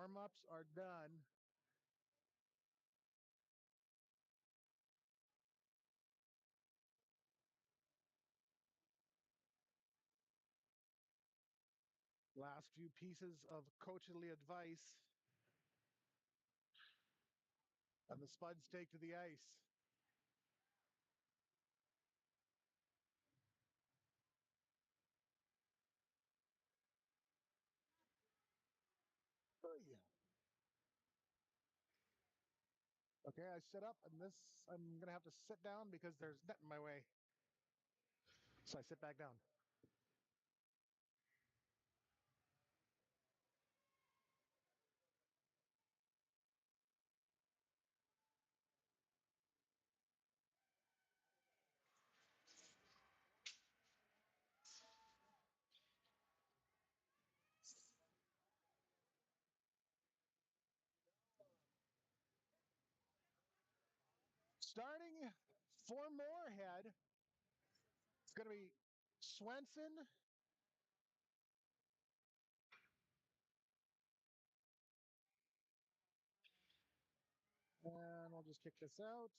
Warm-ups are done. Last few pieces of coachly advice, and the Spuds take to the ice. Oh, yeah. Okay, I sit up, and I'm going to have to sit down because there's net in my way. So I sit back down. Starting for Moorhead, it's going to be Swenson. And we'll just kick this out.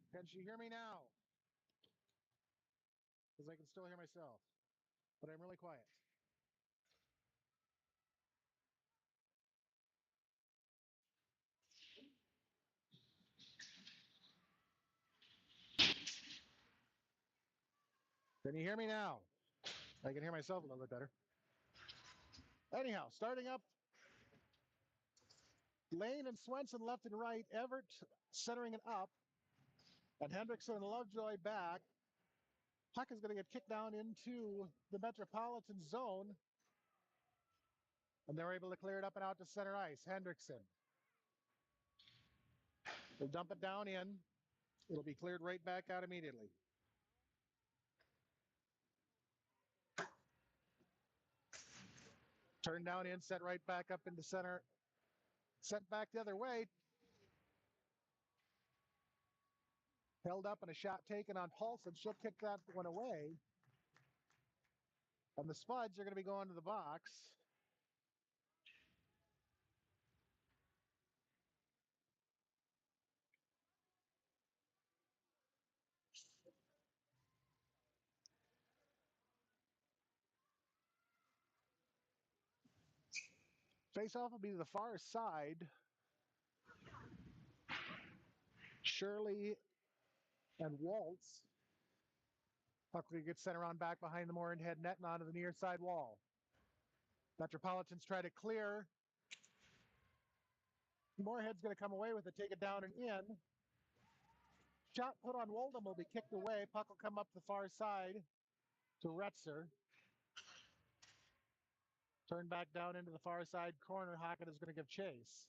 Can she hear me now? Because I can still hear myself, but I'm really quiet. Can you hear me now? I can hear myself a little bit better. Anyhow, starting up, Lane and Swenson left and right, Everett centering it up, and Hendrickson and Lovejoy back. Puck is going to get kicked down into the Metropolitan zone, and they're able to clear it up and out to center ice. Hendrickson will dump it down in. It'll be cleared right back out immediately. Turned down in, set right back up into center. Sent back the other way. Held up and a shot taken on Paulson. She'll kick that one away. And the Spuds are going to be going to the box. Face-off will be to the far side. Shirley and Waltz. Puck gets sent around back behind the Moorhead net and onto the near side wall. Metropolitans try to clear. Moorhead's going to come away with it, take it down and in. Shot put on Woldham will be kicked away. Puck will come up the far side to Retzer. Turn back down into the far side corner. Hockett is going to give chase.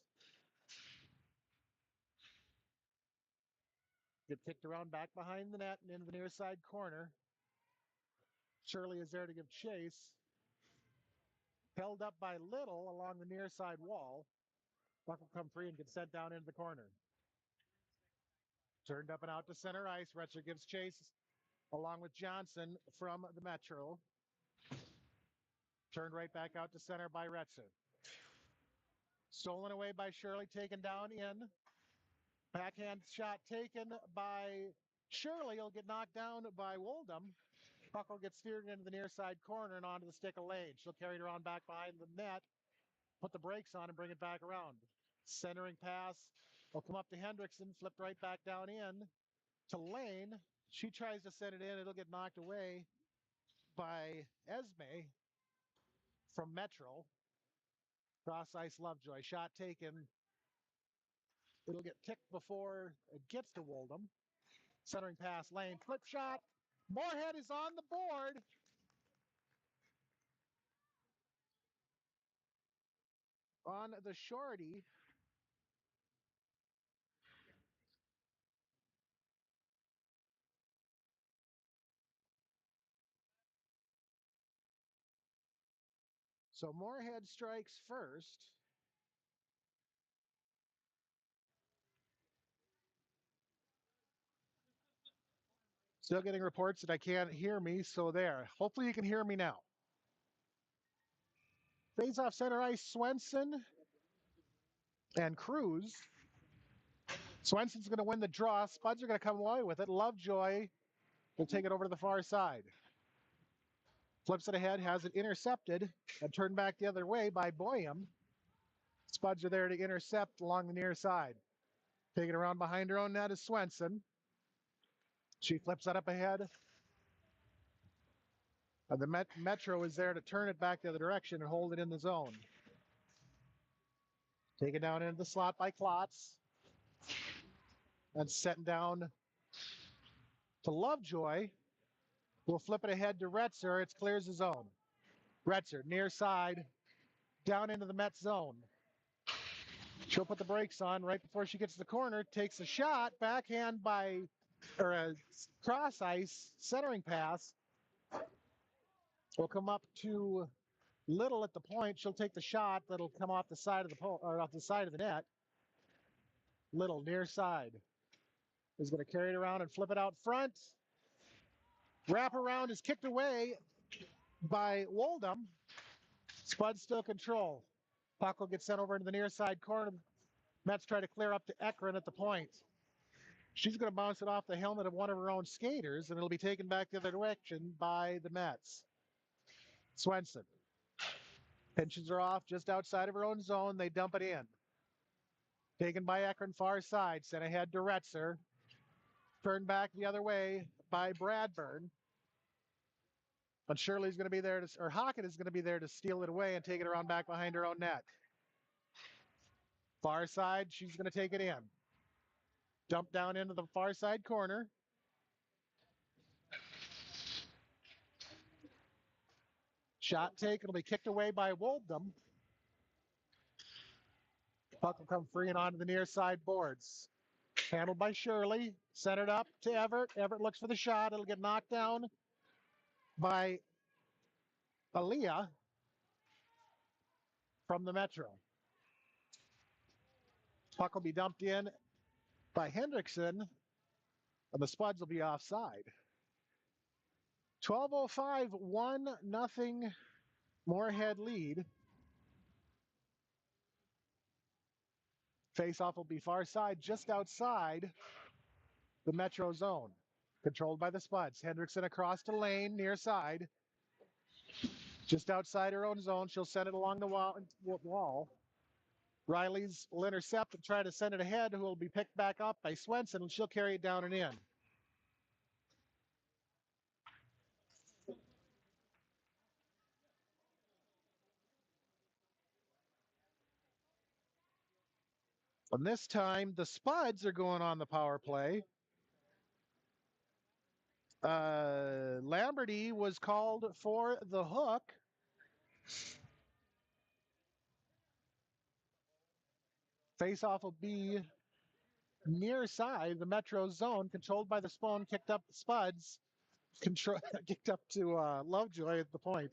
Get kicked around back behind the net and into the near side corner. Shirley is there to give chase. Held up by Little along the near side wall. Puck will come free and get sent down into the corner. Turned up and out to center ice. Retzer gives chase along with Johnson from the Metro. Turned right back out to center by Retzer. Stolen away by Shirley, taken down in. Backhand shot taken by Shirley. He'll get knocked down by Woldham. Puck will get steered into the near side corner and onto the stick of Lane. She'll carry it around back behind the net, put the brakes on and bring it back around. Centering pass will come up to Hendrickson, flipped right back down in to Lane. She tries to set it in. It'll get knocked away by Esme from Metro. Cross ice Lovejoy. Shot taken. It'll get kicked before it gets to Woldham. Centering pass, Lane. Flip shot. Moorhead is on the board. On the shorty. So Moorhead strikes first. Still getting reports that I can't hear me, so there. Hopefully you can hear me now. Face off center ice, Swenson and Cruz. Swenson's going to win the draw. Spuds are going to come away with it. Lovejoy will take it over to the far side. Flips it ahead, has it intercepted, and turned back the other way by Boyum. Spuds are there to intercept along the near side. Taking it around behind her own net is Swenson. She flips that up ahead. And the Metro is there to turn it back the other direction and hold it in the zone. Taken down into the slot by Klotz. And setting down to Lovejoy. We'll flip it ahead to Retzer. It clears the zone. Retzer, near side, down into the Met zone. She'll put the brakes on right before she gets to the corner, takes a shot, backhand or a cross ice, centering pass. Will come up to Little at the point. She'll take the shot that'll come off the side of the pole or off the side of the net. Little near side is going to carry it around and flip it out front. Wrap around is kicked away by Woldham. Spud still control. Puck will get sent over into the near side corner. Mets try to clear up to Ekron at the point. She's going to bounce it off the helmet of one of her own skaters, and it'll be taken back the other direction by the Mets. Swenson pinches her off just outside of her own zone. They dump it in. Taken by Ekron, far side, sent ahead to Retzer. Turned back the other way by Bradburn. But Shirley's going to be there, or Hockett is going to be there to steal it away and take it around back behind her own net. Far side, she's going to take it in. Dump down into the far side corner. Shot take, it'll be kicked away by Woldham. Puck will come free and onto the near side boards. Handled by Shirley, centered up to Everett. Everett looks for the shot. It'll get knocked down by Aaliyah from the Metro. Puck will be dumped in by Hendrickson, and the Spuds will be offside. 12:05, 1-0 Moorhead lead. Face-off will be far side, just outside the Metro zone. Controlled by the Spuds. Hendrickson across to Lane, near side. Just outside her own zone. She'll send it along the wall. Riley's will intercept and try to send it ahead, who will be picked back up by Swenson, and she'll carry it down and in. And this time, the Spuds are going on the power play. Lamberty was called for the hook. Face-off will be near side, the Metro zone, controlled by the Spoon, kicked up the Spuds, kicked up to Lovejoy at the point.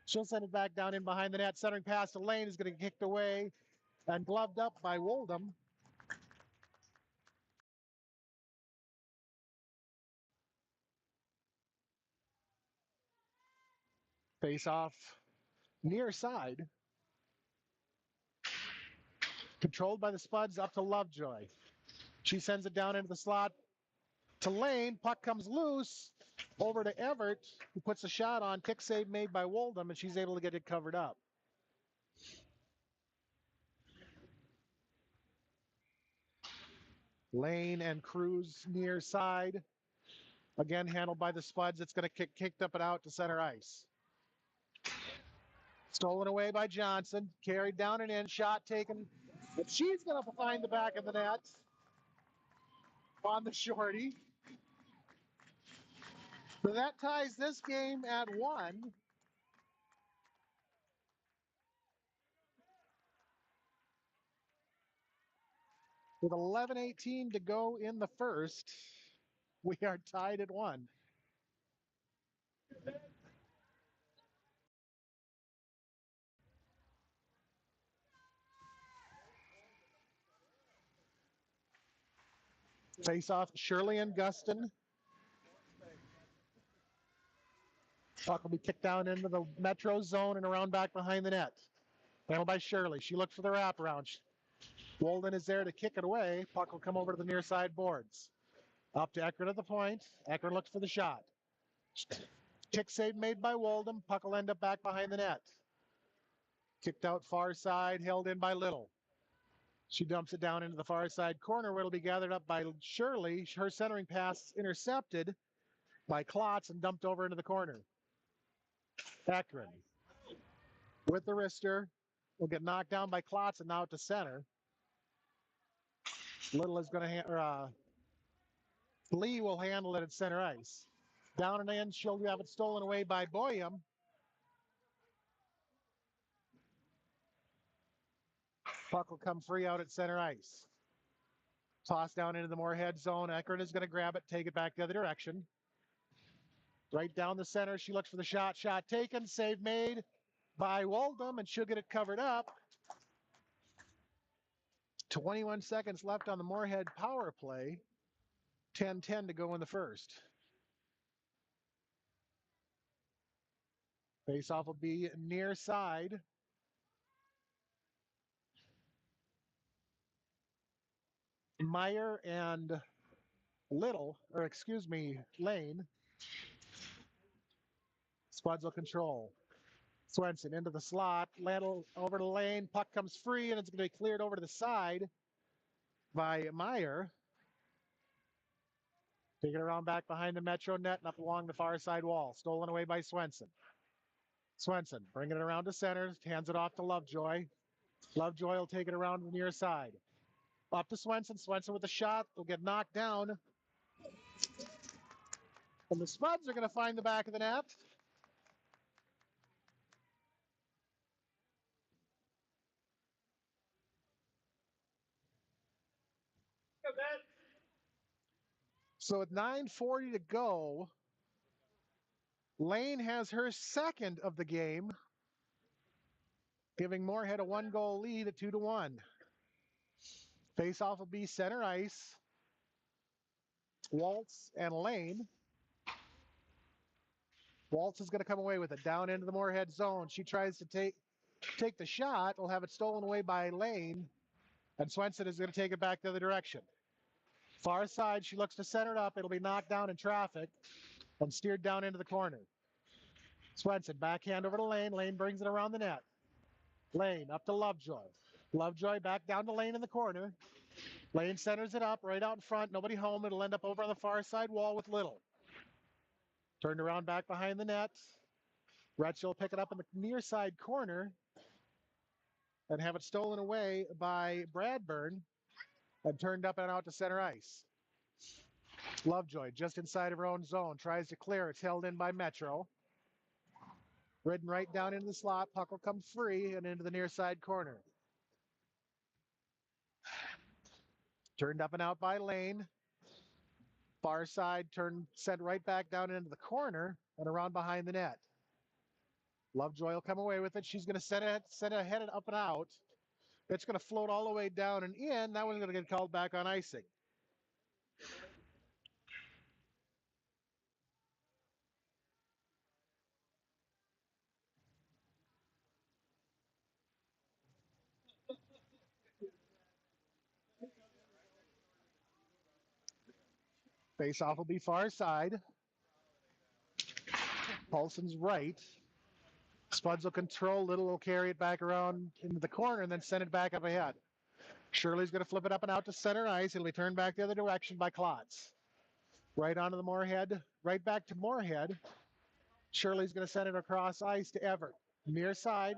She'll send it back down in behind the net. Centering pass to Lane is going to get kicked away and gloved up by Woldham. Face-off near side. Controlled by the Spuds up to Lovejoy. She sends it down into the slot to Lane. Puck comes loose over to Everett, who puts a shot on. Kick save made by Woldham, and she's able to get it covered up. Lane and Cruz near side. Again, handled by the Spuds. It's going to get kicked up and out to center ice. Stolen away by Johnson. Carried down and in. Shot taken. But she's going to find the back of the net on the shorty. So that ties this game at 1. With 11:18 to go in the first, we are tied at 1. Face off Shirley and Guston. Puck will be kicked down into the Metro zone and around back behind the net. Handled by Shirley. She looked for the wraparound. Walden is there to kick it away. Puck will come over to the near side boards. Up to Eckert at the point. Eckert looks for the shot. Kick save made by Walden. Puck will end up back behind the net. Kicked out far side, held in by Little. She dumps it down into the far side corner where it'll be gathered up by Shirley. Her centering pass intercepted by Klotz and dumped over into the corner. Ekron with the wrister will get knocked down by Klotz and now to center. Little is going to Lee will handle it at center ice. Down and in, she'll have it stolen away by Boyum. Puck will come free out at center ice. Toss down into the Moorhead zone. Eckert is going to grab it, take it back the other direction. Right down the center, she looks for the shot. Shot taken, save made by Waldum, and she'll get it covered up. 21 seconds left on the Moorhead power play. 10-10 to go in the first. Face-off will be near side. Meyer and Lane. Spuds will control. Swenson into the slot. Little over to Lane. Puck comes free, and it's going to be cleared over to the side by Meyer. Taking it around back behind the Metro net and up along the far side wall. Stolen away by Swenson. Swenson bringing it around to center. Hands it off to Lovejoy. Lovejoy will take it around to the near side. Up to Swenson. Swenson with a shot. Will get knocked down. And the Spuds are going to find the back of the net. So with 9:40 to go, Lane has her second of the game, giving Moorhead a 1-goal lead at 2-1. Face-off will be center ice. Waltz and Lane. Waltz is going to come away with it down into the Moorhead zone. She tries to take the shot. Will have it stolen away by Lane. And Swenson is going to take it back the other direction. Far side, she looks to center it up. It'll be knocked down in traffic and steered down into the corner. Swenson, backhand over to Lane. Lane brings it around the net. Lane up to Lovejoy. Lovejoy back down to Lane in the corner. Lane centers it up right out in front. Nobody home. It'll end up over on the far side wall with Little. Turned around back behind the net. Retsch will pick it up in the near side corner and have it stolen away by Bradburn and turned up and out to center ice. Lovejoy just inside of her own zone. Tries to clear. It's held in by Metro. Ridden right down into the slot. Puck will come free and into the near side corner. Turned up and out by Lane. Far side, sent right back down into the corner and around behind the net. Lovejoy will come away with it. She's going to send it headed up and out. It's going to float all the way down and in. That one's going to get called back on icing. Face-off will be far side. Paulson's right. Spuds will control. Little will carry it back around into the corner and then send it back up ahead. Shirley's going to flip it up and out to center ice. It'll be turned back the other direction by Klotz. Right onto the Moorhead. Right back to Moorhead. Shirley's going to send it across ice to Everett. Near side.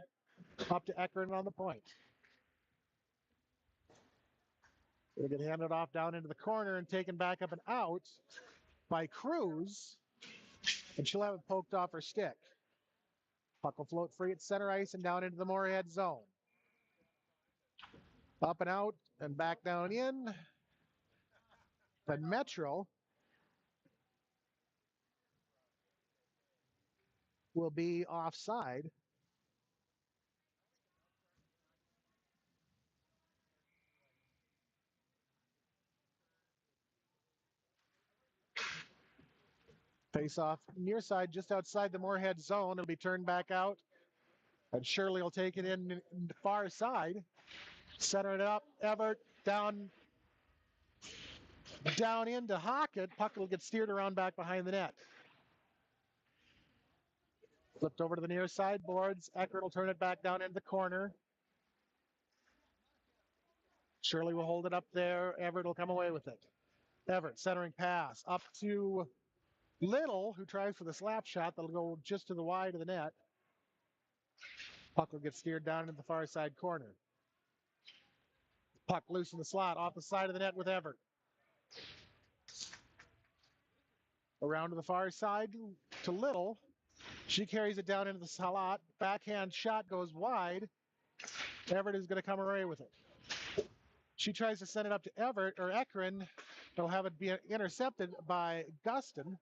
Up to Eckern on the point. It'll get handed off down into the corner and taken back up and out by Cruz. And she'll have it poked off her stick. Puck will float free at center ice and down into the Moorhead zone. Up and out and back down in. Then Metro will be offside. Face off near side just outside the Moorhead zone. It'll be turned back out And Shirley will take it in the far side. Center it up. Everett down into Hockett. Puck will get steered around back behind the net. Flipped over to the near side boards. Eckert will turn it back down into the corner. Shirley will hold it up there. Everett will come away with it. Everett centering pass up to Little, who tries for the slap shot. That'll go just to the wide of the net. Puck will get steered down into the far side corner. Puck loose in the slot off the side of the net with Everett. Around to the far side to Little. She carries it down into the slot. Backhand shot goes wide. Everett is going to come away with it. She tries to send it up to Everett or Ekron. They'll have it be intercepted by Gustin.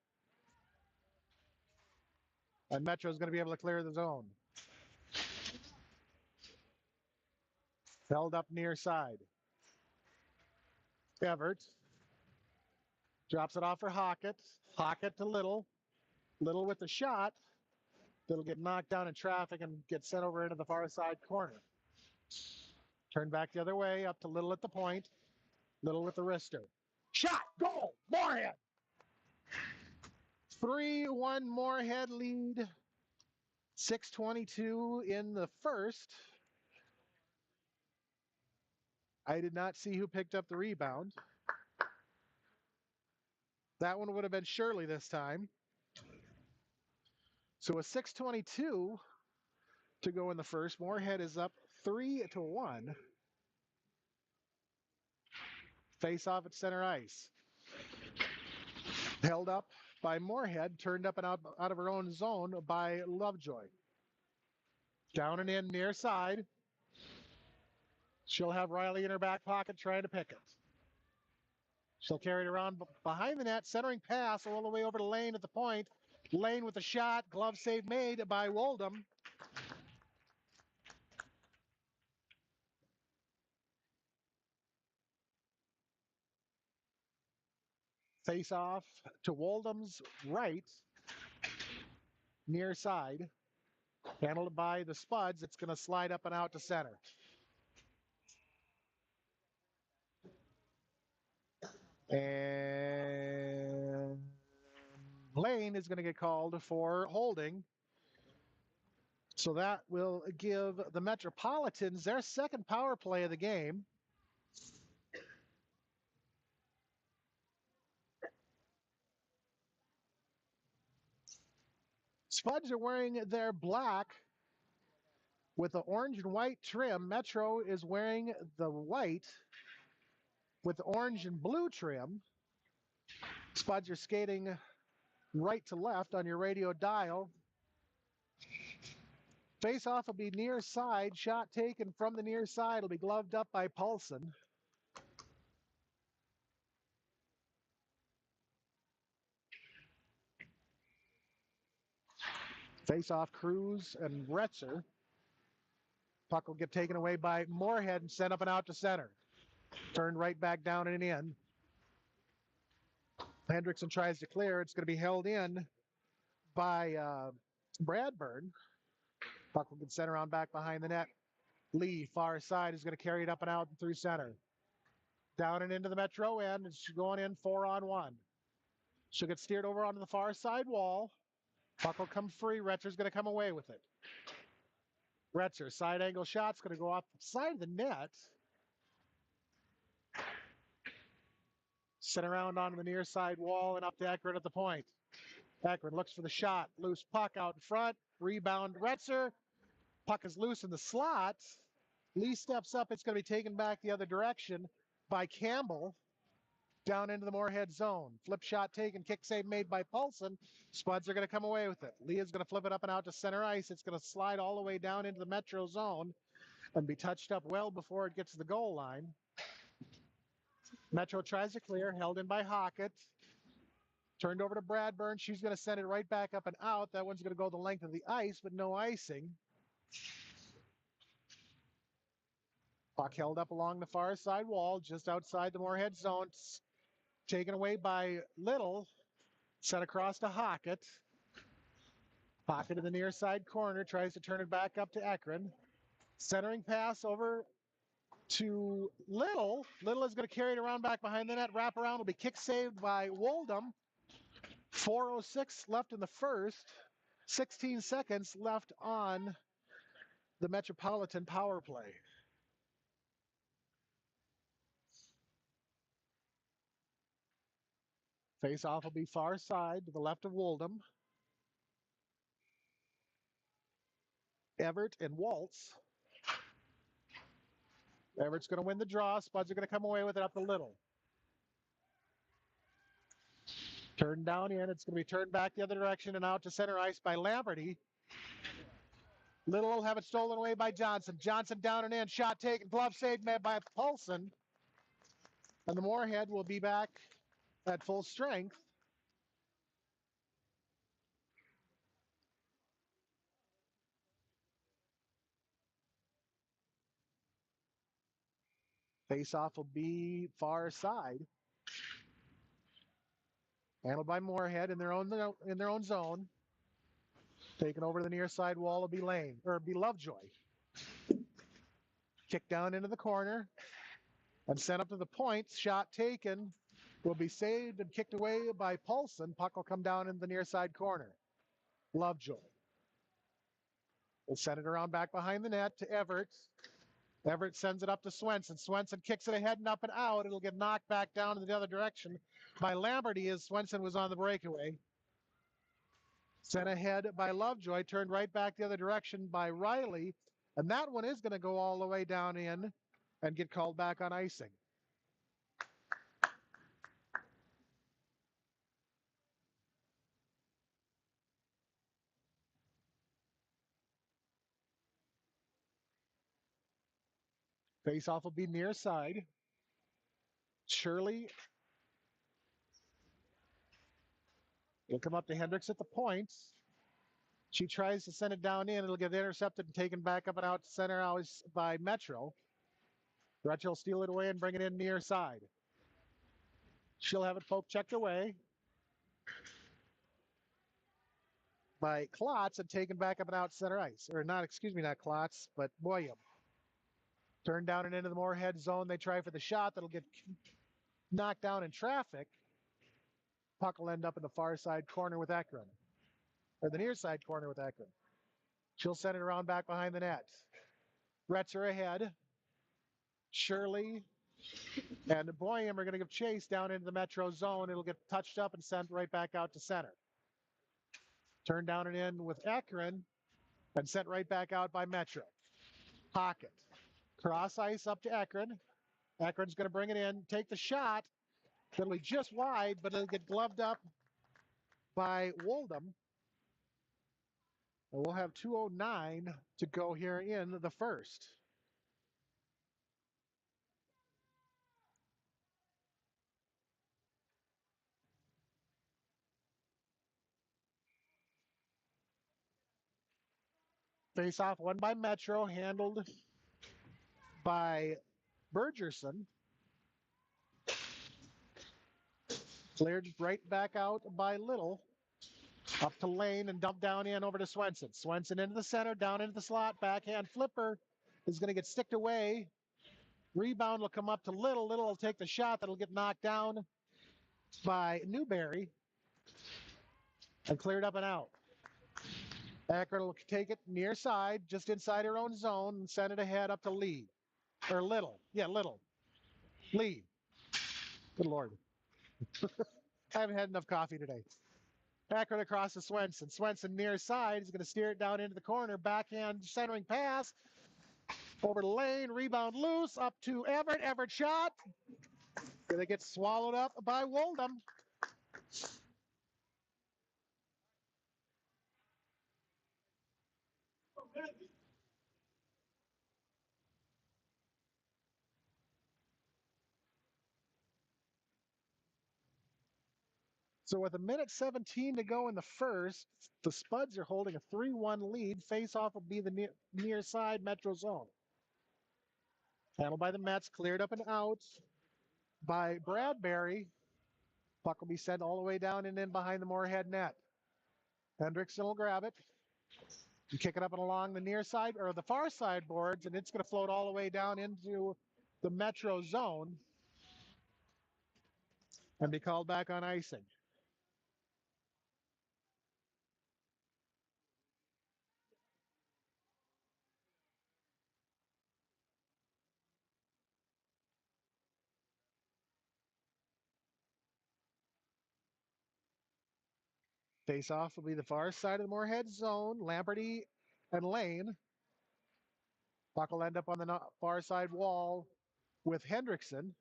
And Metro is going to be able to clear the zone. Held up near side. Everett drops it off for Hockett. Hockett to Little. Little with the shot. That'll get knocked down in traffic and get sent over into the far side corner. Turn back the other way, up to Little at the point. Little with the wrister. Shot! Goal! Moorhead! 3-1 Moorhead lead. 6:22 in the first. I did not see who picked up the rebound. That one would have been Shirley this time. So a 6:22 to go in the first. Moorhead is up 3-1. Face off at center ice. Held up by Moorhead, turned up and out of her own zone by Lovejoy. Down and in near side. She'll have Riley in her back pocket trying to pick it. She'll carry it around behind the net, centering pass all the way over to Lane at the point. Lane with the shot, glove save made by Woldham. Face off to Woldham's right, near side. Handled by the Spuds. It's going to slide up and out to center. And Lane is going to get called for holding. So that will give the Metropolitans their second power play of the game. Spuds are wearing their black with the orange and white trim. Metro is wearing the white with the orange and blue trim. Spuds are skating right to left on your radio dial. Face-off will be near side. Shot taken from the near side will be gloved up by Paulson. Face-off Cruz and Retzer. Puck will get taken away by Moorhead and sent up and out to center. Turned right back down and in. Hendrickson tries to clear. It's going to be held in by Bradburn. Puck will get sent around back behind the net. Lee, far side, is going to carry it up and out and through center. Down and into the Metro end. It's going in 4-on-1. She'll get steered over onto the far side wall. Puck will come free. Retzer's going to come away with it. Retzer, side angle shot's going to go off the side of the net. Sent around onto the near side wall and up to Eckert at the point. Eckert looks for the shot. Loose puck out in front. Rebound Retzer. Puck is loose in the slot. Lee steps up. It's going to be taken back the other direction by Campbell. Down into the Moorhead zone. Flip shot taken. Kick save made by Paulson. Spuds are going to come away with it. Lee is going to flip it up and out to center ice. It's going to slide all the way down into the Metro zone and be touched up well before it gets to the goal line. Metro tries to clear. Held in by Hockett. Turned over to Bradburn. She's going to send it right back up and out. That one's going to go the length of the ice, but no icing. Puck held up along the far side wall, just outside the Moorhead zone. Taken away by Little. Sent across to Hockett. Pocket in the near side corner, tries to turn it back up to Ekron. Centering pass over to Little. Little is going to carry it around back behind the net. Wrap around will be kick saved by Woldham. 4:06 left in the first. 16 seconds left on the Metropolitan power play. Face-off will be far side to the left of Woldham. Everett and Waltz. Everett's going to win the draw. Spuds are going to come away with it up the Little. Turned down in. It's going to be turned back the other direction and out to center ice by Lamberty. Little will have it stolen away by Johnson. Johnson down and in. Shot taken. Glove saved by Paulson. And the Moorhead will be back at full strength. Face-off will be far side. Handled by Moorhead in their own zone. Taken over to the near side wall will be Lovejoy. Kick down into the corner and sent up to the point. Shot taken. Will be saved and kicked away by Paulson. Puck will come down in the near side corner. Lovejoy will send it around back behind the net to Everett. Everett sends it up to Swenson. Swenson kicks it ahead and up and out. It'll get knocked back down in the other direction by Lamberty as Swenson was on the breakaway. Sent ahead by Lovejoy, turned right back the other direction by Riley. And that one is going to go all the way down in and get called back on icing. Face-off will be near side. Shirley will come up to Hendricks at the points. She tries to send it down in. It'll get intercepted and taken back up and out to center ice by Metro. Gretchen will steal it away and bring it in near side. She'll have it poke checked away by Klotz and taken back up and out center ice. Or not, excuse me, not Klotz, but Boyum. Turned down and into the Moorhead zone. They try for the shot. That'll get knocked down in traffic. Puck will end up in the far side corner with Ekron. Or the near side corner with Ekron. She'll send it around back behind the net. Retzer ahead. Shirley and Boyum are going to give chase down into the Metro zone. It'll get touched up and sent right back out to center. Turned down and in with Ekron and sent right back out by Metro. Pocket. Cross ice up to Ekron. Ekron's going to bring it in, take the shot. It'll be just wide, but it'll get gloved up by Woldham. And we'll have 2:09 to go here in the first. Face-off won by Metro, handled by Bergerson. Cleared right back out by Little. Up to Lane and dumped down in over to Swenson. Swenson into the center, down into the slot. Backhand flipper is going to get sticked away. Rebound will come up to Little. Little will take the shot. That'll get knocked down by Newberry and cleared up and out. Akron will take it near side, just inside her own zone, and send it ahead up to Lee. Or Little. Yeah, Little. Lee. Good Lord. I haven't had enough coffee today. Akron across to Swenson. Swenson near side is going to steer it down into the corner. Backhand centering pass. Over to Lane. Rebound loose. Up to Everett. Everett shot. Going to get swallowed up by Woldham. So with 1:17 to go in the first, the Spuds are holding a 3-1 lead. Face-off will be the near side Metro zone. Handled by the Mets, cleared up and out by Bradbury. Puck will be sent all the way down and in behind the Moorhead net. Hendrickson will grab it. You kick it up and along the near side or the far side boards, and it's going to float all the way down into the Metro zone and be called back on icing. Face off will be the far side of the Moorhead zone. Lamperty and Lane. Puck will end up on the far side wall with Hendrickson.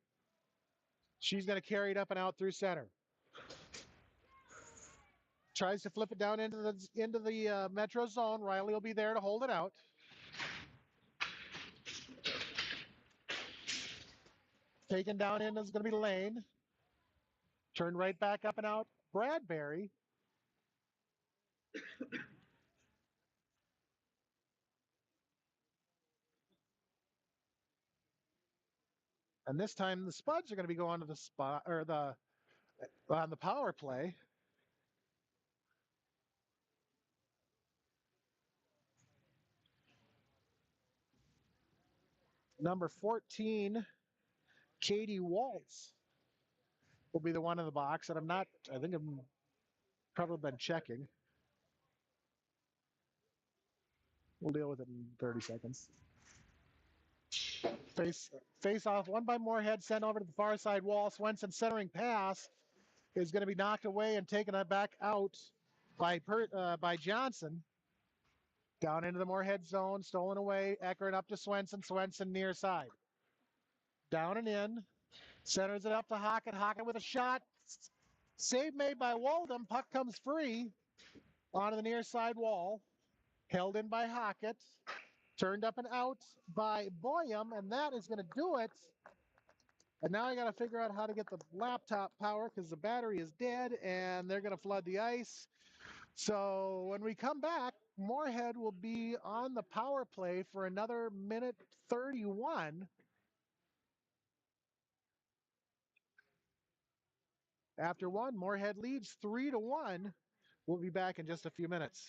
She's going to carry it up and out through center. Tries to flip it down into the Metro zone. Riley will be there to hold it out. Taken down in is going to be Lane. Turned right back up and out. Bradbury. And this time the Spuds are going to be going to the spot or the on the power play. Number 14, Katie Waltz, will be the one in the box. And I think I'm probably been checking. We'll deal with it in 30 seconds. Face face off, one by Moorhead, sent over to the far side wall. Swenson centering pass is going to be knocked away and taken back out by Johnson. Down into the Moorhead zone, stolen away. Eckert up to Swenson. Swenson near side. Down and in. Centers it up to Hockett. Hockett with a shot. Save made by Waldham. Puck comes free onto the near side wall. Held in by Hockett. Turned up and out by Boyum, and that is going to do it. And now I got to figure out how to get the laptop power because the battery is dead, and they're going to flood the ice. So when we come back, Moorhead will be on the power play for another minute 31. After one, Moorhead leads 3-1. We'll be back in just a few minutes.